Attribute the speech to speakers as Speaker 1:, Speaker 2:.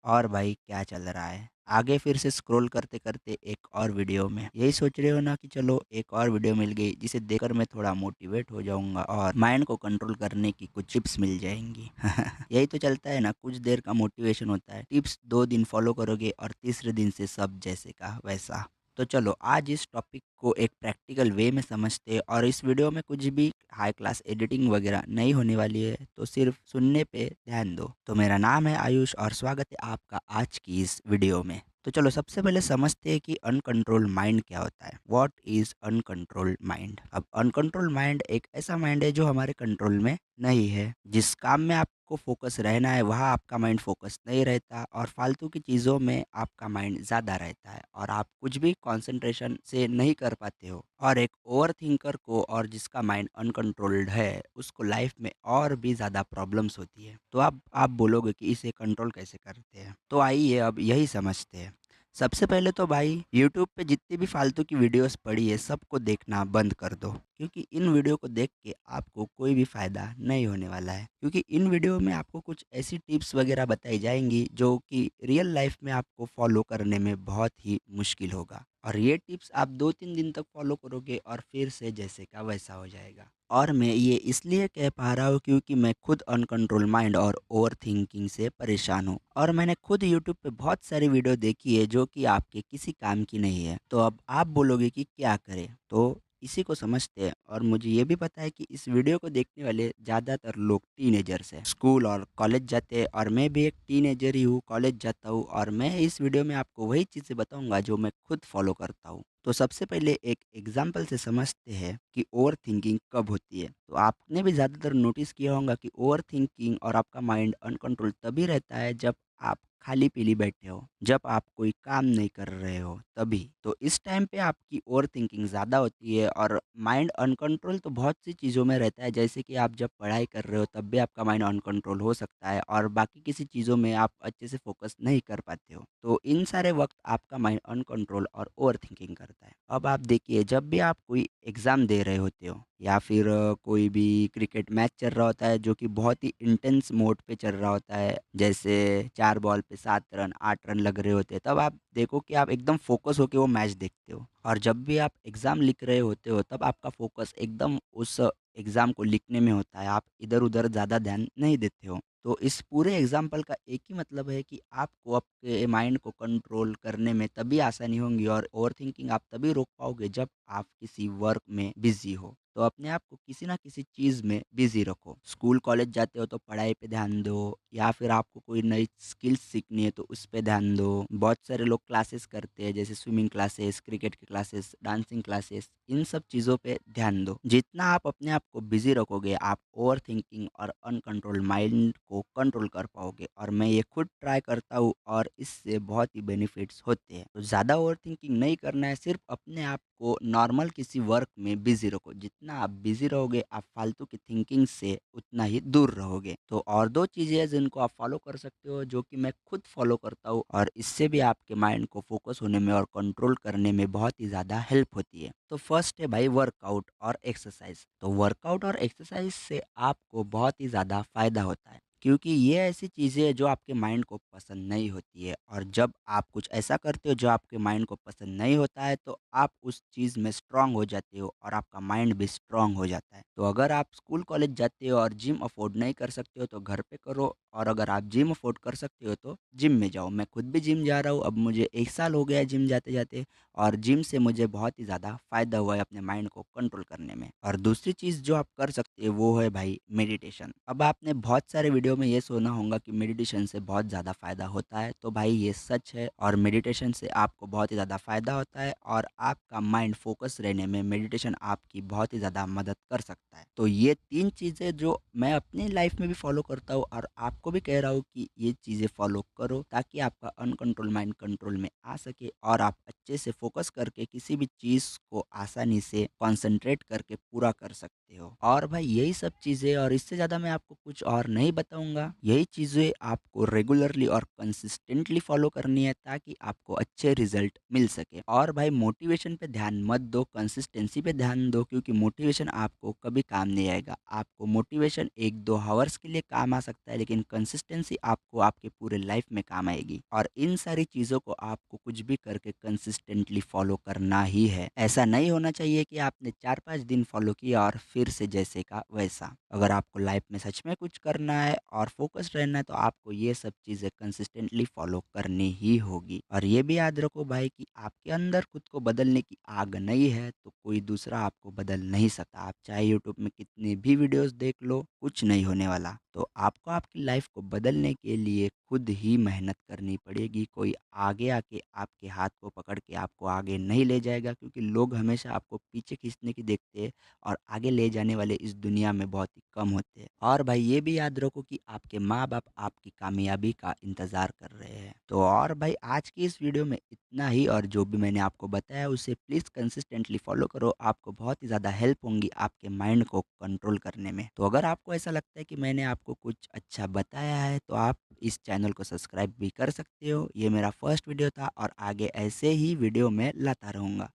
Speaker 1: और भाई क्या चल रहा है? आगे फिर से स्क्रॉल करते-करते एक और वीडियो में यही सोच रहे हो ना कि चलो एक और वीडियो मिल गई जिसे देखकर मैं थोड़ा मोटिवेट हो जाऊँगा और माइंड को कंट्रोल करने की कुछ टिप्स मिल जाएँगी। यही तो चलता है ना, कुछ देर का मोटिवेशन होता है। टिप्स 2 दिन फॉलो करोगे और तीसरे दिन से सब जैसे का वैसा। तो चलो आज इस टॉपिक को एक प्रैक्टिकल वे में समझते हैं और इस वीडियो में कुछ भी हाई क्लास एडिटिंग वगैरह नहीं होने वाली है, तो सिर्फ सुनने पे ध्यान दो। तो मेरा नाम है आयुष और स्वागत है आपका आज की इस वीडियो में। तो चलो सबसे पहले समझते हैं कि अनकंट्रोल्ड माइंड क्या होता है। What is uncontrolled mind? अब अनकंट्रोल्ड माइंड एक ऐसा माइंड है जो हमारे कंट्रोल में नहीं है। जिस काम में आपको फोकस रहना है वहाँ आपका माइंड फोकस नहीं रहता और फालतू की चीज़ों में आपका माइंड ज़्यादा रहता है और आप कुछ भी कंसंट्रेशन से नहीं कर पाते हो। और एक ओवर थिंकर को और जिसका माइंड अनकंट्रोल्ड है उसको लाइफ में और भी ज़्यादा प्रॉब्लम्स होती है। तो आप बोलोगे कि इसे कंट्रोल कैसे करते हैं? तो आइए अब यही समझते हैं। सबसे पहले तो भाई यूट्यूब पे जितनी भी फालतू की वीडियोस पड़ी है सबको देखना बंद कर दो, क्योंकि इन वीडियो को देख के आपको कोई भी फ़ायदा नहीं होने वाला है। क्योंकि इन वीडियो में आपको कुछ ऐसी टिप्स वगैरह बताई जाएँगी जो कि रियल लाइफ़ में आपको फ़ॉलो करने में बहुत ही मुश्किल होगा। और ये टिप्स आप 2-3 दिन तक फ़ॉलो करोगे और फिर से जैसे का वैसा हो जाएगा। और मैं ये इसलिए कह पा रहा हूँ क्योंकि मैं खुद अनकंट्रोल माइंड और ओवरथिंकिंग से परेशान हूँ और मैंने खुद यूट्यूब पे बहुत सारी वीडियो देखी है जो कि आपके किसी काम की नहीं है। तो अब आप बोलोगे कि क्या करें? तो इसी को समझते हैं और मुझे ये भी पता है कि इस वीडियो को देखने वाले ज़्यादातर लोग टीनेजर्स हैं, स्कूल और कॉलेज जाते हैं और मैं भी एक टीनेजर ही हूँ, कॉलेज जाता हूँ और मैं इस वीडियो में आपको वही चीज़ें बताऊँगा जो मैं खुद फॉलो करता हूँ। तो सबसे पहले एक एग्जाम्पल से समझते हैं कि ओवर थिंकिंग कब होती है। तो आपने भी ज़्यादातर नोटिस किया होगा कि ओवर थिंकिंग और आपका माइंड अनकंट्रोल तभी रहता है जब आप खाली पीली बैठे हो, जब आप कोई काम नहीं कर रहे हो तभी। तो इस टाइम पे आपकी ओवर थिंकिंग ज़्यादा होती है और माइंड अनकंट्रोल तो बहुत सी चीज़ों में रहता है, जैसे कि आप जब पढ़ाई कर रहे हो तब भी आपका माइंड अनकंट्रोल हो सकता है और बाकी किसी चीज़ों में आप अच्छे से फोकस नहीं कर पाते हो। तो इन सारे वक्त आपका माइंड अनकंट्रोल और ओवर थिंकिंग करता है। अब आप देखिए, जब भी आप कोई एग्ज़ाम दे रहे होते हो या फिर कोई भी क्रिकेट मैच चल रहा होता है जो कि बहुत ही इंटेंस मोड पे चल रहा होता है, जैसे 4 बॉल पे 7 रन 8 रन लग रहे होते हैं, तब आप देखो कि आप एकदम फोकस होके वो मैच देखते हो। और जब भी आप एग्ज़ाम लिख रहे होते हो तब आपका फोकस एकदम उस एग्ज़ाम को लिखने में होता है, आप इधर-उधर ज़्यादा ध्यान नहीं देते हो। तो इस पूरे एग्ज़ाम्पल का एक ही मतलब है कि आपको आपके माइंड को कंट्रोल करने में तभी आसानी होंगी और ओवरथिंकिंग आप तभी रोक पाओगे जब आप किसी वर्क में बिज़ी हो। तो अपने आप को किसी न किसी चीज़ में बिज़ी रखो। स्कूल कॉलेज जाते हो तो पढ़ाई पे ध्यान दो या फिर आपको कोई नई स्किल्स सीखनी है तो उस पे ध्यान दो। बहुत सारे लोग क्लासेस करते हैं, जैसे स्विमिंग क्लासेस, क्रिकेट की क्लासेस, डांसिंग क्लासेस, इन सब चीज़ों पे ध्यान दो। जितना आप अपने आप को बिज़ी रखोगे, आप ओवरथिंकिंग और अनकंट्रोल्ड माइंड को कंट्रोल कर पाओगे और मैं ये खुद ट्राई करता हूँ और इससे बहुत ही बेनिफिट्स होते हैं। तो ज़्यादा ओवरथिंकिंग नहीं करना है, सिर्फ अपने आप को नॉर्मल किसी वर्क में बिज़ी रखो। जितना आप बिज़ी रहोगे, आप फालतू की थिंकिंग से उतना ही दूर रहोगे। तो और 2 चीज़ें हैं जिनको आप फॉलो कर सकते हो, जो कि मैं खुद फॉलो करता हूँ और इससे भी आपके माइंड को फोकस होने में और कंट्रोल करने में बहुत ही ज़्यादा हेल्प होती है। तो फर्स्ट है भाई वर्कआउट और एक्सरसाइज। तो वर्कआउट और एक्सरसाइज से आपको बहुत ही ज़्यादा फ़ायदा होता है, क्योंकि ये ऐसी चीज़ें हैं जो आपके माइंड को पसंद नहीं होती है और जब आप कुछ ऐसा करते हो जो आपके माइंड को पसंद नहीं होता है तो आप उस चीज़ में स्ट्रांग हो जाते हो और आपका माइंड भी स्ट्रांग हो जाता है। तो अगर आप स्कूल कॉलेज जाते हो और जिम अफोर्ड नहीं कर सकते हो तो घर पे करो, और अगर आप जिम अफोर्ड कर सकते हो तो जिम में जाओ। मैं खुद भी जिम जा रहा हूँ, अब मुझे 1 साल हो गया है जिम जाते-जाते और जिम से मुझे बहुत ही ज़्यादा फ़ायदा हुआ है अपने माइंड को कंट्रोल करने में। और दूसरी चीज़ जो आप कर सकते हो वो है भाई मेडिटेशन। अब आपने बहुत सारे वीडियो में ये सुना होगा कि मेडिटेशन से बहुत ज़्यादा फ़ायदा होता है, तो भाई ये सच है और मेडिटेशन से आपको बहुत ही ज़्यादा फ़ायदा होता है और आपका माइंड फोकस रहने में मेडिटेशन आपकी बहुत ही ज़्यादा मदद कर सकता है। तो ये 3 चीज़ें जो मैं अपनी लाइफ में भी फ़ॉलो करता हूँ और आपको भी कह रहा हूँ कि ये चीज़ें फ़ॉलो करो, ताकि आपका अनकंट्रोल माइंड कंट्रोल में आ सके और आप अच्छे से फ़ोकस करके किसी भी चीज़ को आसानी से कॉन्संट्रेट करके पूरा कर सकते हो। और भाई यही सब चीज़ें और इससे ज़्यादा मैं आपको कुछ और नहीं बताऊँगा। यही चीज़ें आपको रेगुलरली और कंसिस्टेंटली फ़ॉलो करनी है ताकि आपको अच्छे रिज़ल्ट मिल सके। और भाई मोटिवेशन पे ध्यान मत दो, कंसिस्टेंसी पे ध्यान दो, क्योंकि मोटिवेशन आपको कभी काम नहीं आएगा। आपको मोटिवेशन 1-2 हॉवर्स के लिए काम आ सकता है, लेकिन कंसिस्टेंसी आपको आपके पूरे लाइफ में काम आएगी और इन सारी चीज़ों को आपको कुछ भी करके कंसिस्टेंटली फॉलो करना ही है। ऐसा नहीं होना चाहिए कि आपने 4-5 दिन फॉलो किया और फिर से जैसे का वैसा। अगर आपको लाइफ में सच में कुछ करना है और फ़ोकस्ड रहना है तो आपको ये सब चीज़ें कंसिस्टेंटली फॉलो करनी ही होगी। और ये भी याद रखो भाई कि आपके अंदर खुद को बदलने की आग नहीं है तो कोई दूसरा आपको बदल नहीं सकता। आप चाहे यूट्यूब में कितनी भी वीडियोज़ देख लो, कुछ नहीं होने वाला। तो आपको आपकी लाइफ को बदलने के लिए खुद ही मेहनत करनी पड़ेगी। कोई आगे आके आपके हाथ को पकड़ के आपको आगे नहीं ले जाएगा, क्योंकि लोग हमेशा आपको पीछे खींचने की देखते हैं और आगे ले जाने वाले इस दुनिया में बहुत ही कम होते हैं। और भाई ये भी याद रखो कि आपके माँ-बाप आपकी कामयाबी का इंतज़ार कर रहे हैं। तो और भाई आज की इस वीडियो में इतना ही, और जो भी मैंने आपको बताया उसे प्लीज़ कंसिस्टेंटली फ़ॉलो करो। आपको बहुत ही ज़्यादा हेल्प होंगी आपके माइंड को कंट्रोल करने में। तो अगर आपको ऐसा लगता है कि मैंने आपको कुछ अच्छा बताया है तो आप इस चैनल को सब्सक्राइब भी कर सकते हो। ये मेरा फर्स्ट वीडियो था और आगे ऐसे ही वीडियो मैं लाता रहूँगा।